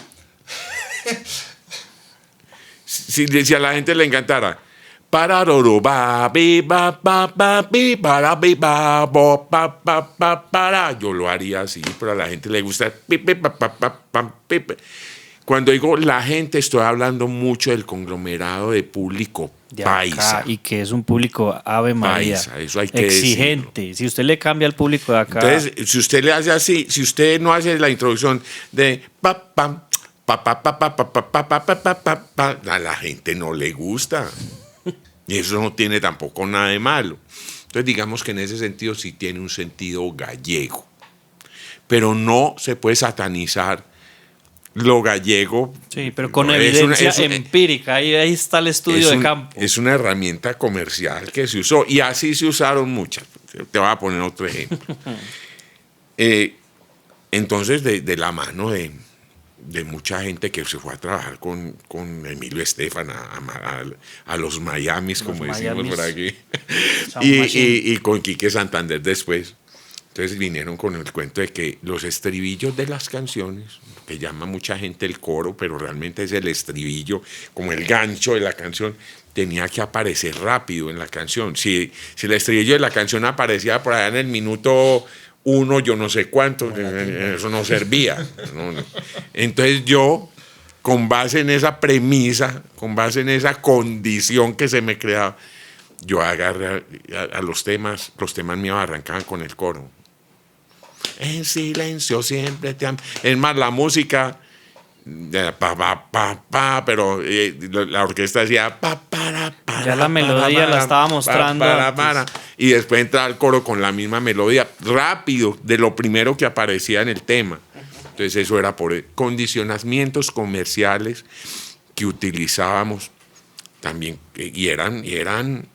Si a la gente le encantara para yo lo haría así, pero a la gente le gusta. Cuando digo la gente, estoy hablando mucho del conglomerado de público De paisa. acá, y que es un público Ave María, Paisa, eso hay que exigente. decirlo. Si usted le cambia al público de acá, Entonces, si usted le hace así, si usted no hace la introducción de pa pam pa pa pa pa pa pa pa pa pa pa pa, a la gente no le gusta. Y eso no tiene tampoco nada de malo. Entonces, digamos que en ese sentido sí tiene un sentido gallego. pero no se puede satanizar lo gallego. Sí, pero con evidencia empírica, ahí está el estudio de campo. Es una herramienta comercial que se usó, y así se usaron muchas. Te voy a poner otro ejemplo. Entonces, de la mano de mucha gente que se fue a trabajar con Emilio Estefan a los Miamis, como decimos por aquí, y con Quique Santander después. Entonces vinieron con el cuento de que los estribillos de las canciones, que llama mucha gente el coro, pero realmente es el estribillo, como el gancho de la canción, tenía que aparecer rápido en la canción. Si el estribillo de la canción aparecía por allá en el minuto 1, yo no sé cuánto, eso no servía. No. Entonces yo, con base en esa premisa, con base en esa condición que se me creaba, yo agarré a los temas míos arrancaban con el coro. En silencio siempre te amo. Es más, la música, pero la orquesta decía ya la melodía la estaba mostrando. Y después entra el coro con la misma melodía, rápido, de lo primero que aparecía en el tema. Entonces eso era por condicionamientos comerciales que utilizábamos también, y eran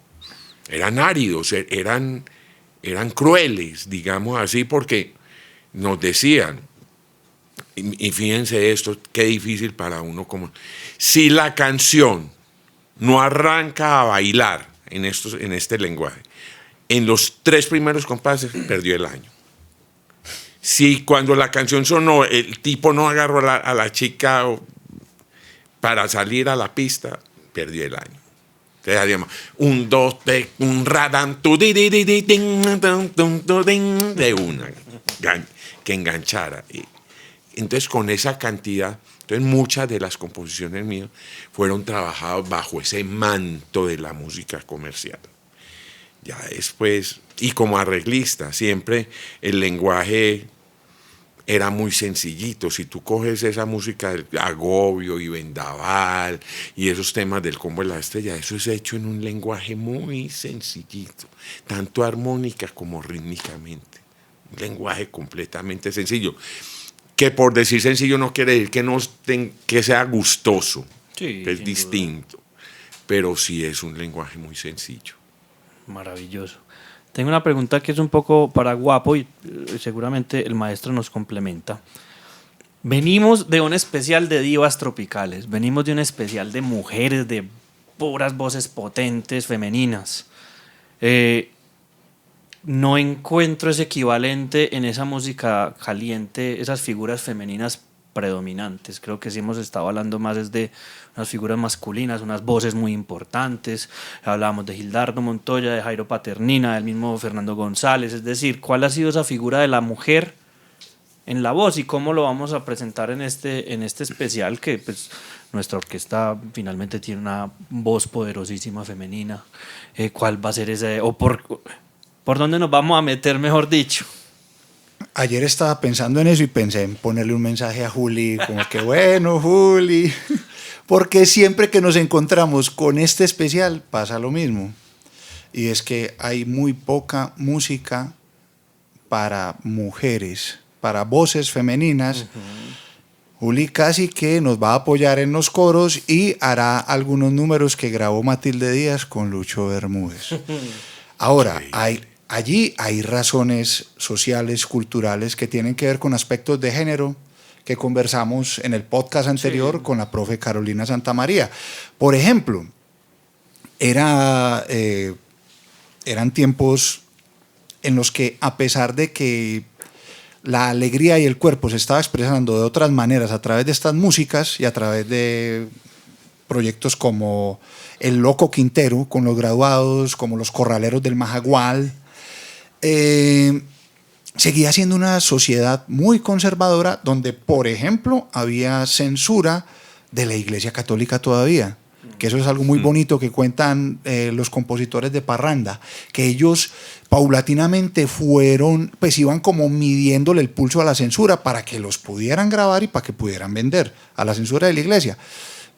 áridos, eran crueles, digamos así, porque nos decían, y fíjense esto, qué difícil para uno como... Si la canción no arranca a bailar en este lenguaje, en los 3 primeros compases, perdió el año. Si cuando la canción sonó, el tipo no agarró a la chica para salir a la pista, perdió el año. Entonces hacíamos 1, 2, 3, un radam, de una que enganchara. Entonces, con esa cantidad, entonces muchas de las composiciones mías fueron trabajadas bajo ese manto de la música comercial. Ya después, y como arreglista, siempre el lenguaje era muy sencillito. Si tú coges esa música del Agobio y Vendaval y esos temas del Combo de la Estrella, eso es hecho en un lenguaje muy sencillito, tanto armónica como rítmicamente. Un lenguaje completamente sencillo. Que por decir sencillo no quiere decir que sea gustoso, sí, que es distinto, pero sí es un lenguaje muy sencillo. Maravilloso. Tengo una pregunta que es un poco para Guapo y seguramente el maestro nos complementa. Venimos de un especial de divas tropicales, venimos de un especial de mujeres, de puras voces potentes, femeninas. No encuentro ese equivalente en esa música caliente, esas figuras femeninas predominantes. Creo que sí hemos estado hablando más desde unas figuras masculinas, unas voces muy importantes. Hablábamos de Gildardo Montoya, de Jairo Paternina, del mismo Fernando González. Es decir, ¿cuál ha sido esa figura de la mujer en la voz y cómo lo vamos a presentar en este especial? Que pues nuestra orquesta finalmente tiene una voz poderosísima femenina. ¿Cuál va a ser ese? ¿O por dónde nos vamos a meter, mejor dicho? Ayer estaba pensando en eso y pensé en ponerle un mensaje a Juli, como que bueno, Juli, porque siempre que nos encontramos con este especial pasa lo mismo. Y es que hay muy poca música para mujeres, para voces femeninas. Juli casi que nos va a apoyar en los coros y hará algunos números que grabó Matilde Díaz con Lucho Bermúdez. Ahora, allí hay razones sociales, culturales, que tienen que ver con aspectos de género que conversamos en el podcast anterior con la profe Carolina Santamaría. Por ejemplo, eran tiempos en los que, a pesar de que la alegría y el cuerpo se estaba expresando de otras maneras a través de estas músicas y a través de proyectos como El Loco Quintero, con los graduados, como Los Corraleros del Majagual, seguía siendo una sociedad muy conservadora donde, por ejemplo, había censura de la Iglesia Católica todavía, que eso es algo muy bonito que cuentan los compositores de parranda, que ellos paulatinamente iban como midiéndole el pulso a la censura para que los pudieran grabar y para que pudieran vender, a la censura de la Iglesia.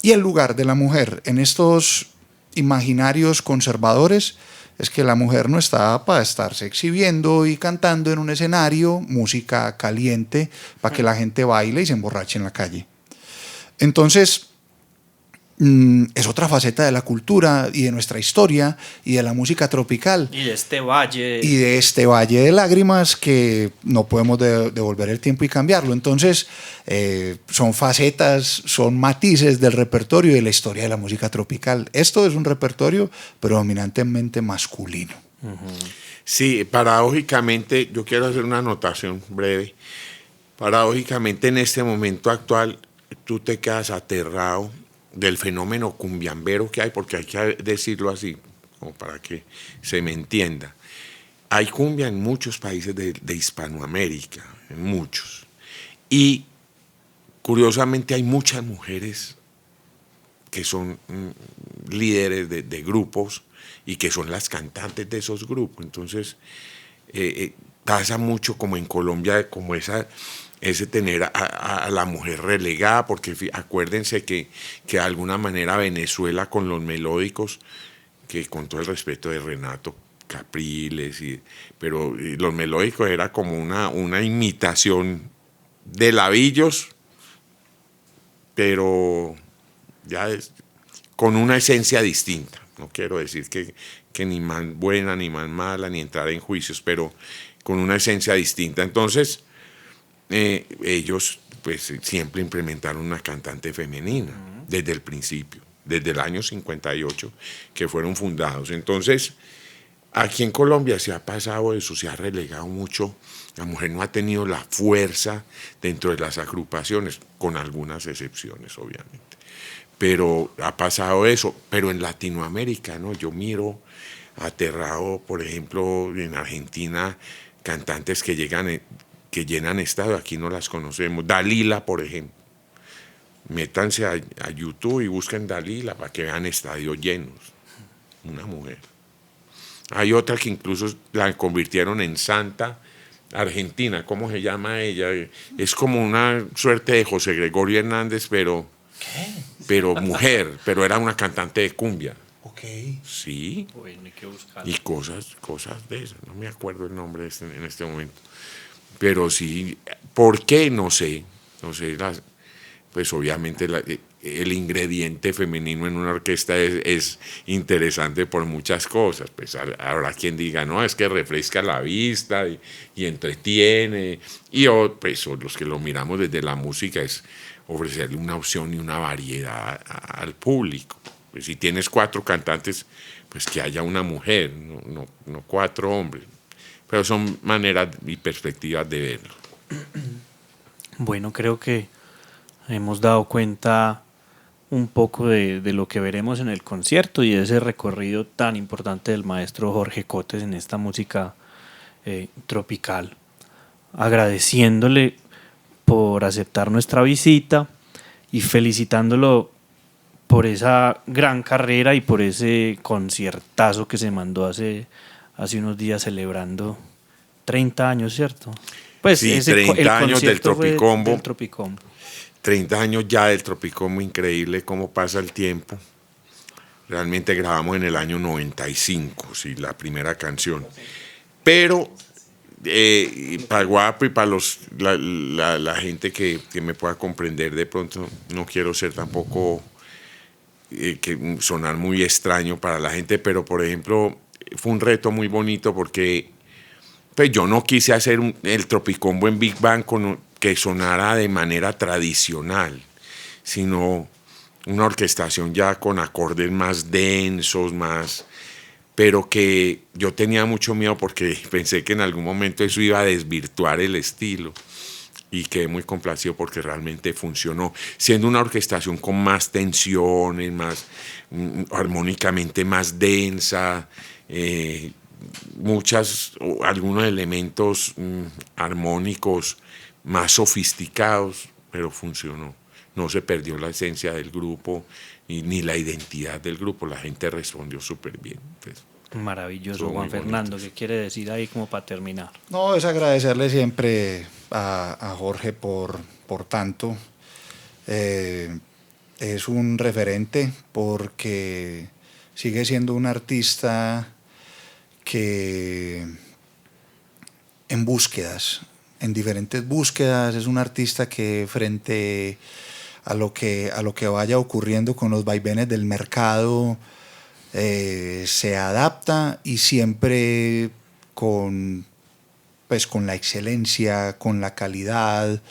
Y el lugar de la mujer en estos imaginarios conservadores es que la mujer no está para estarse exhibiendo y cantando en un escenario música caliente para que la gente baile y se emborrache en la calle. Entonces, es otra faceta de la cultura y de nuestra historia y de la música tropical. Y de este valle. Y de este valle de lágrimas que no podemos devolver el tiempo y cambiarlo. Entonces, son facetas, son matices del repertorio y de la historia de la música tropical. Esto es un repertorio predominantemente masculino. Sí, paradójicamente, yo quiero hacer una anotación breve. Paradójicamente, en este momento actual, tú te quedas aterrado del fenómeno cumbiambero que hay, porque hay que decirlo así, como para que se me entienda. Hay cumbia en muchos países de Hispanoamérica, en muchos. Y curiosamente hay muchas mujeres que son líderes de grupos y que son las cantantes de esos grupos. Entonces, pasa mucho como en Colombia, como ese tener a la mujer relegada, porque acuérdense que de alguna manera Venezuela con los melódicos, que con todo el respeto de Renato Capriles, pero los melódicos era como una imitación de Lavillos, pero ya con una esencia distinta. No quiero decir que ni más buena, ni más mala, ni entrar en juicios, pero con una esencia distinta. Entonces, ellos pues siempre implementaron una cantante femenina desde el principio, desde el año 58 que fueron fundados. Entonces, aquí en Colombia se ha pasado eso, se ha relegado mucho. La mujer no ha tenido la fuerza dentro de las agrupaciones, con algunas excepciones, obviamente. Pero ha pasado eso. Pero en Latinoamérica, ¿no? Yo miro aterrado, por ejemplo, en Argentina, cantantes que llenan estadio, aquí no las conocemos. Dalila, por ejemplo. Métanse a YouTube y busquen Dalila para que vean estadios llenos. Una mujer. Hay otra que incluso la convirtieron en santa, Argentina. ¿Cómo se llama ella? Es como una suerte de José Gregorio Hernández, pero mujer, pero era una cantante de cumbia. Ok. Sí. Bueno, hay que buscarlo. Y cosas de esas. No me acuerdo el nombre en este momento. Pero sí, ¿por qué? No sé. Pues obviamente el ingrediente femenino en una orquesta es interesante por muchas cosas. Pues habrá quien diga, no, es que refresca la vista y entretiene. Y pues los que lo miramos desde la música es ofrecerle una opción y una variedad al público. Pues si tienes 4 cantantes, pues que haya una mujer, no 4 hombres. Pero son maneras y perspectivas de verlo. Bueno, creo que hemos dado cuenta un poco de lo que veremos en el concierto y de ese recorrido tan importante del maestro Jorge Cotes en esta música tropical. Agradeciéndole por aceptar nuestra visita y felicitándolo por esa gran carrera y por ese conciertazo que se mandó hace unos días celebrando 30 años, ¿cierto? Pues sí, 30 años del Tropicombo. 30 años ya del Tropicombo, increíble cómo pasa el tiempo. Realmente grabamos en el año 95, sí, la primera canción. Pero para Guapo y para la gente que me pueda comprender, de pronto no quiero ser tampoco que sonar muy extraño para la gente, pero por ejemplo fue un reto muy bonito porque pues yo no quise hacer el Tropicombo en Big Band que sonara de manera tradicional, sino una orquestación ya con acordes más densos, pero que yo tenía mucho miedo porque pensé que en algún momento eso iba a desvirtuar el estilo. Y quedé muy complacido porque realmente funcionó, siendo una orquestación con más tensiones, más armónicamente más densa, algunos elementos armónicos más sofisticados, pero funcionó. No se perdió la esencia del grupo ni la identidad del grupo. La gente respondió súper bien. Pues, maravilloso, Juan Fernando. ¿Qué quiere decir ahí como para terminar? No, es agradecerle siempre a Jorge por tanto. Es un referente porque sigue siendo un artista que en búsquedas, en diferentes búsquedas. Es un artista que frente a lo que vaya ocurriendo con los vaivenes del mercado, se adapta y siempre con la excelencia, con la calidad.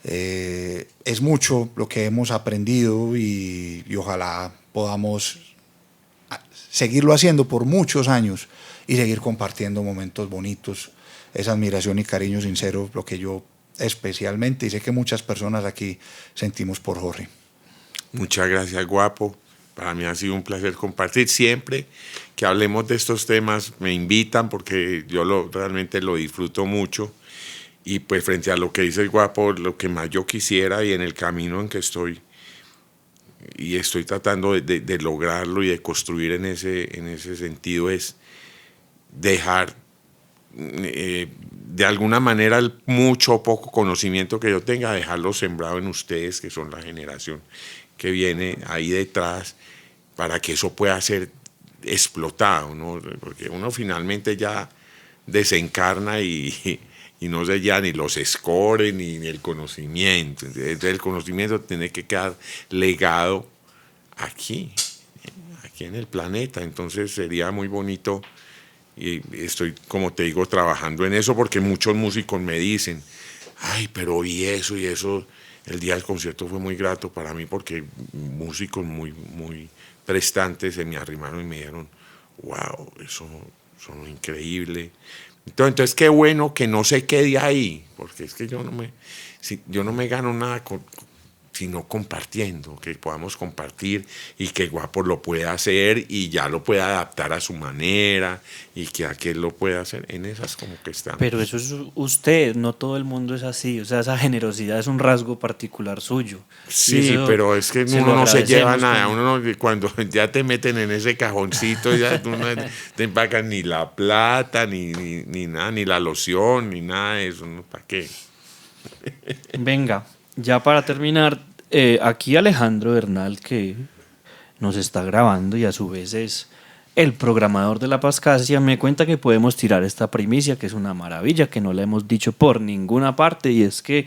Es mucho lo que hemos aprendido y ojalá podamos seguirlo haciendo por muchos años y seguir compartiendo momentos bonitos. Esa admiración y cariño sincero, lo que yo especialmente, y sé que muchas personas aquí sentimos por Jorge. Muchas gracias, Guapo. Para mí ha sido un placer compartir. Siempre que hablemos de estos temas me invitan porque yo realmente lo disfruto mucho. Y pues frente a lo que dice el Guapo, lo que más yo quisiera y en el camino en que estoy, y estoy tratando de lograrlo y de construir en ese sentido, es dejar de alguna manera el mucho o poco conocimiento que yo tenga, dejarlo sembrado en ustedes, que son la generación que viene ahí detrás, para que eso pueda ser explotado, ¿no? Porque uno finalmente ya desencarna y no se ya ni los scores ni el conocimiento. Entonces el conocimiento tiene que quedar legado aquí en el planeta. Entonces sería muy bonito, y estoy, como te digo, trabajando en eso, porque muchos músicos me dicen, ay, pero y eso, el día del concierto fue muy grato para mí, porque músicos muy, muy prestantes se me arrimaron y me dijeron, wow, eso son increíble. Entonces qué bueno que no se quede ahí, porque es que yo no me gano nada sino compartiendo, que podamos compartir y que Guapo lo pueda hacer y ya lo pueda adaptar a su manera y que aquel lo pueda hacer. En esas como que estamos. Pero eso es usted, no todo el mundo es así. O sea, esa generosidad es un rasgo particular suyo. Sí, pero es que uno no se lleva nada. Uno no, cuando ya te meten en ese cajoncito, ya tú no te empacan ni la plata, ni nada, ni la loción, ni nada de eso. ¿No? ¿Para qué? Venga, ya para terminar, aquí Alejandro Bernal, que nos está grabando y a su vez es el programador de La Pascasia, me cuenta que podemos tirar esta primicia, que es una maravilla, que no la hemos dicho por ninguna parte, y es que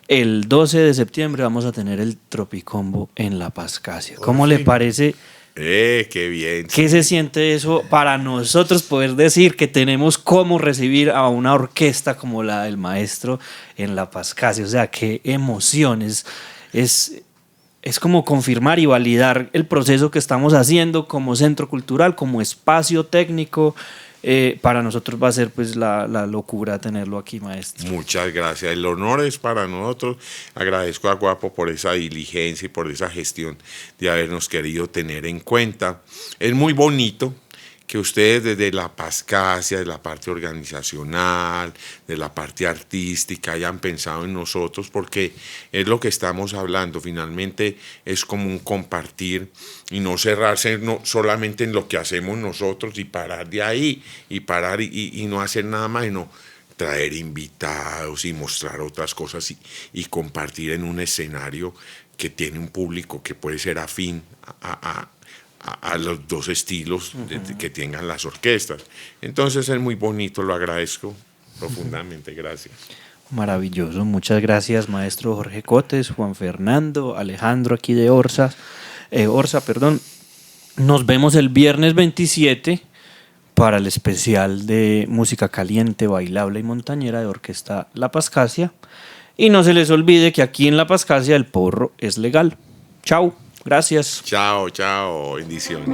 el 12 de septiembre vamos a tener el Tropicombo en La Pascasia. ¿Cómo le parece? Qué bien. ¿Qué se siente eso para nosotros poder decir que tenemos cómo recibir a una orquesta como la del maestro en La Pascasia? O sea, qué emociones. Es como confirmar y validar el proceso que estamos haciendo como centro cultural, como espacio técnico. Para nosotros va a ser pues la locura tenerlo aquí, maestro. Muchas gracias. El honor es para nosotros. Agradezco a Guapo por esa diligencia y por esa gestión de habernos querido tener en cuenta. Es muy bonito que ustedes desde La Pascasia, de la parte organizacional, de la parte artística, hayan pensado en nosotros, porque es lo que estamos hablando. Finalmente es como un compartir y no cerrarse solamente en lo que hacemos nosotros y parar de ahí, y no hacer nada más, sino traer invitados y mostrar otras cosas y compartir en un escenario que tiene un público que puede ser afín a los dos estilos que tengan las orquestas. Entonces es muy bonito, lo agradezco profundamente, gracias. Maravilloso, muchas gracias, maestro Jorge Cotes, Juan Fernando, Alejandro aquí de Orsa. Nos vemos el viernes 27 para el especial de música caliente, bailable y montañera de Orquesta La Pascasia. Y no se les olvide que aquí en La Pascasia el porro es legal. Chao. Gracias. Chao, bendiciones.